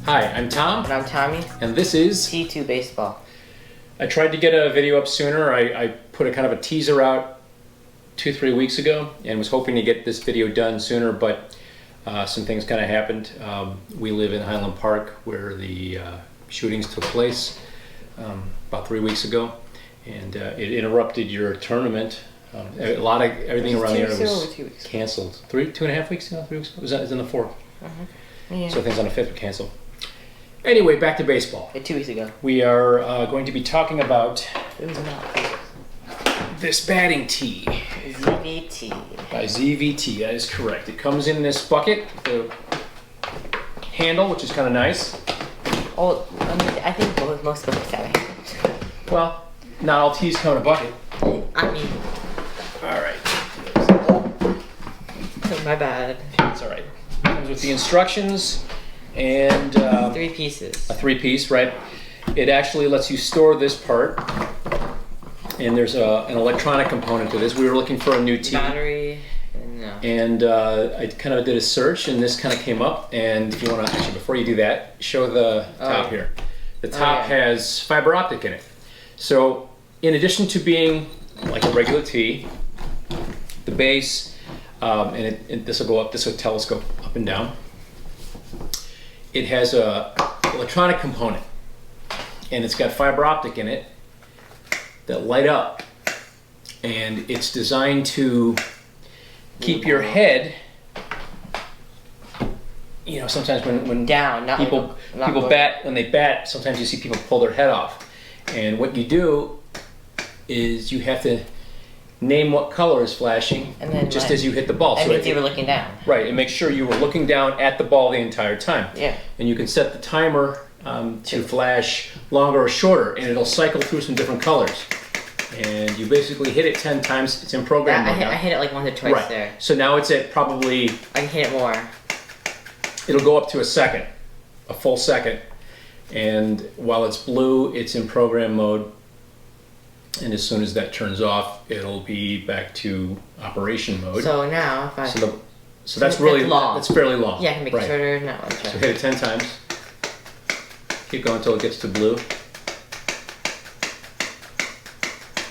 Hi, I'm Tom. And I'm Tommy. And this is T2 Baseball. I tried to get a video up sooner. I put a kind of a teaser out 2-3 weeks ago and was hoping to get this video done sooner, but some things kind of happened. We live in Highland Park where the shootings took place about 3 weeks ago, and it interrupted your tournament. Everything around the area was canceled. 2.5 weeks ago, 3 weeks ago? It was in the fourth. Yeah. So things on the fifth were canceled. Anyway, back to baseball. 2 weeks ago. We are going to be talking about It was not. this batting tee. ZVTEE. By ZVTEE, that is correct. It comes in this bucket, the handle, which is kind of nice. Oh, I think most books have it. Well, not all tees come in a bucket. I mean, All right. my bad. It's all right. Comes with the instructions and 3 pieces. a 3-piece, right? It actually lets you store this part, and there's an electronic component to this. We were looking for a new tee. Battery. No. And I kind of did a search, and this kind of came up. And if you want to, actually, before you do that, show the top here. The top has fiber optic in it. So, in addition to being like a regular tee, the base, and this will go up. This will telescope up and down. It has a electronic component, and it's got fiber optic in it that light up, and it's designed to keep your head, you know, sometimes when Down, not people like, people bat, when they bat, sometimes you see people pull their head off. And what you do is you have to name what color is flashing, and then just as you hit the ball. And means you were looking down. Right, and make sure you were looking down at the ball the entire time. Yeah. And you can set the timer to flash longer or shorter, and it'll cycle through some different colors. And you basically hit it 10 times. It's in program mode now. I hit it like once or twice there. So now it's at probably, I can hit it more. it'll go up to a second, a full second. And while it's blue, it's in program mode. And as soon as that turns off, it'll be back to operation mode. So now, if I... So that's really long. That's fairly long. Yeah, I can make it shorter. No, I'm So hit it 10 times. Keep going until it gets to blue.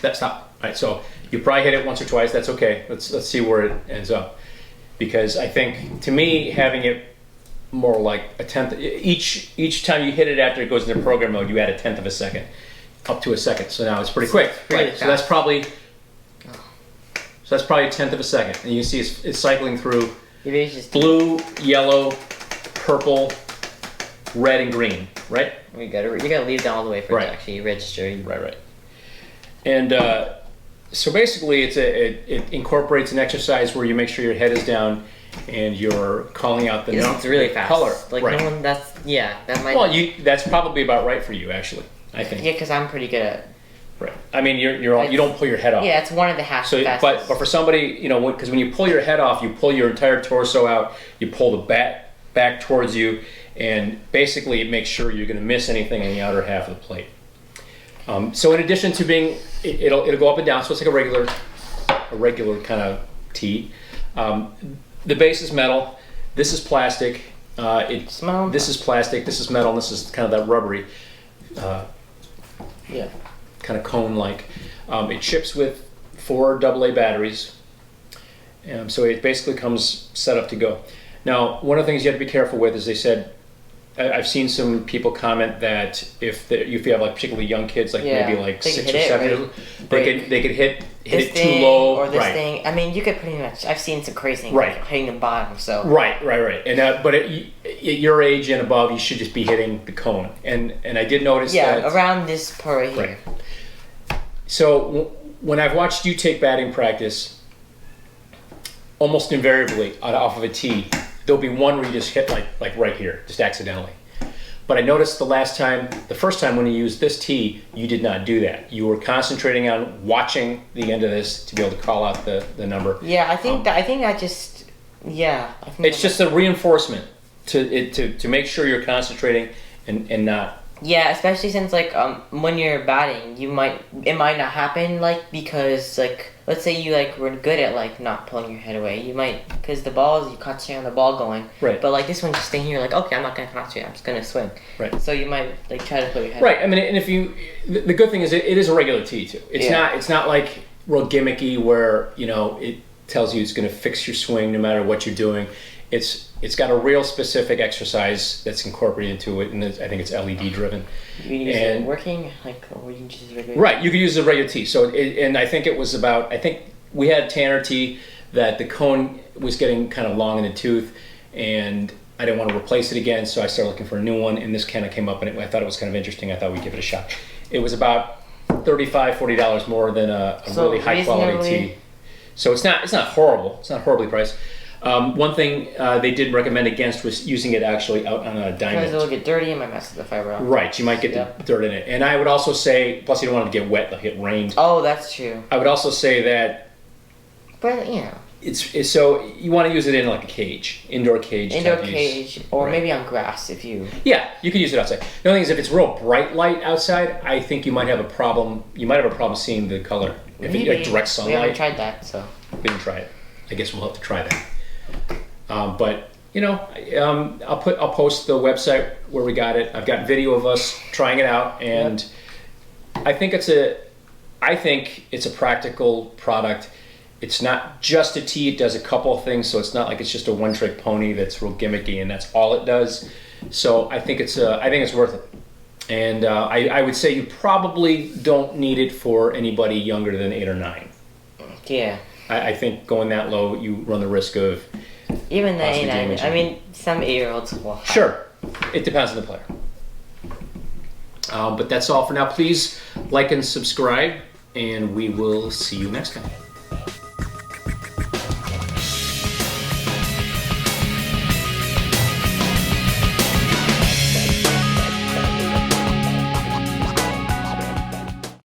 That's stop. All right, so you probably hit it once or twice. That's okay. Let's see where it ends up. Because I think, to me, having it more like a tenth, each time you hit it after it goes into program mode, you add a tenth of a second, up to a second. So now it's pretty quick. Really right. So that's probably a tenth of a second, and you can see it's cycling through blue, yellow, purple, red, and green. Right? You gotta leave down all the way for it to actually register. Right. And so basically, it incorporates an exercise where you make sure your head is down and you're calling out the It's really fast. color. Like no one. That might. Well, that's probably about right for you, actually. I think. Yeah, because I'm pretty good at. Right. I mean, you don't pull your head off. Yeah, it's one of the fastest. But for somebody, you know, because when you pull your head off, you pull your entire torso out. You pull the bat back towards you, and basically it makes sure you're going to miss anything in the outer half of the plate. So in addition to being, it'll go up and down, so it's like a regular kind of tee. The base is metal. This is plastic. This is plastic. This is metal. And this is kind of that rubbery, kind of cone-like. It ships with 4 AA batteries, so it basically comes set up to go. Now, one of the things you have to be careful with is they said, I've seen some people comment that if you have like particularly young kids, like maybe like 6 or 7 years old, they could hit it too low. Or this thing. I mean, you could pretty much. I've seen some crazy things, like hitting the bottom. So right. And but at your age and above, you should just be hitting the cone. And I did notice that around this part right here. So when I've watched you take batting practice, almost invariably off of a tee, there'll be one where you just hit like right here, just accidentally. But I noticed the first time when you used this tee, you did not do that. You were concentrating on watching the end of this to be able to call out the number. Yeah, I think it's just a reinforcement to make sure you're concentrating and not. Yeah, especially since like when you're batting, it might not happen because like let's say you like were good at like not pulling your head away, you might, because the balls, you concentrate on the ball going. Right. But like this one, just staying here, like, okay, I'm not gonna concentrate, I'm just gonna swing. Right. So you might like try to pull your head. Right. I mean, and if you, the good thing is it is a regular tee too. It's not like real gimmicky where, you know, it tells you it's going to fix your swing no matter what you're doing. It's got a real specific exercise that's incorporated into it, and I think it's LED driven. You can use it working, like, or you can just use a regular. Right, you could use a regular tee. So, and I think it was about, I think we had Tanner tee that the cone was getting kind of long in the tooth, and I didn't want to replace it again, so I started looking for a new one, and this kind of came up, and I thought it was kind of interesting. I thought we'd give it a shot. It was about $35, $40 more than a really high quality tee. So it's not horrible. It's not horribly priced. One thing they did recommend against was using it actually out on a diamond. Because it'll get dirty and might mess with the fiber optic. Right, you might get the dirt in it. And I would also say, plus you don't want it to get wet, like it rained. Oh, that's true. I would also say that, but you know, it's so you want to use it in like a cage, indoor cage. Indoor cage, or maybe on grass if you. Yeah, you could use it outside. The only thing is, if it's real bright light outside, I think you might have a problem. You might have a problem seeing the color if it's like direct sunlight. We haven't tried that, so. We didn't try it. I guess we'll have to try that. But you know, I'll post the website where we got it. I've got video of us trying it out, and I think it's a practical product. It's not just a tee. It does a couple of things, so it's not like it's just a one-trick pony that's real gimmicky and that's all it does. So I think it's worth it. And I would say you probably don't need it for anybody younger than 8 or 9. Yeah. I think going that low, you run the risk of even the 8, 9. I mean, some 8-year-olds will. Sure, it depends on the player. But that's all for now. Please like and subscribe, and we will see you next time.